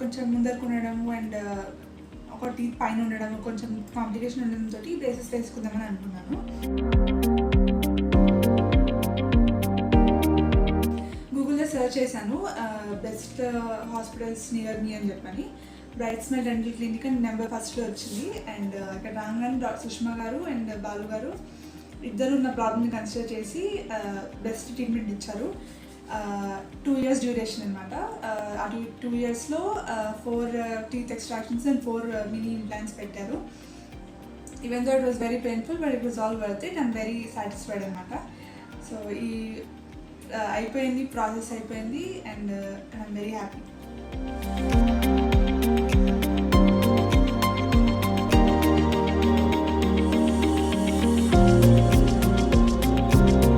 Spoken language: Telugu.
కొంచెం ముందరకు ఉండడము అండ్ ఒక టీత్ పైన ఉండడం కొంచెం కాంప్లికేషన్ ఉండడంతో బ్రేసెస్ వేసుకుందామని అనుకున్నాను. గూగుల్లో సెర్చ్ చేశాను బెస్ట్ హాస్పిటల్స్ నియర్ మీ అని చెప్పని. బ్రైట్ స్మైల్ డెంటల్ క్లినిక్ అని నెంబర్ ఫస్ట్లో వచ్చింది. అండ్ అక్కడ రాగానే డాక్టర్ సుష్మా గారు అండ్ బాలు గారు ఇద్దరు నా ప్రాబ్లమ్ని కన్సిడర్ చేసి బెస్ట్ ట్రీట్మెంట్ ఇచ్చారు. 2 years డ్యూరేషన్ అనమాట. ఆ 2 yearsలో 4 teeth extractions and 4 mini implants పెట్టారు. Even though it was very painful but it was all worth it. I'm very satisfied అనమాట. సో ఈ అయిపోయింది, ప్రాసెస్ అయిపోయింది అండ్ ఐఎమ్ వెరీ హ్యాపీ.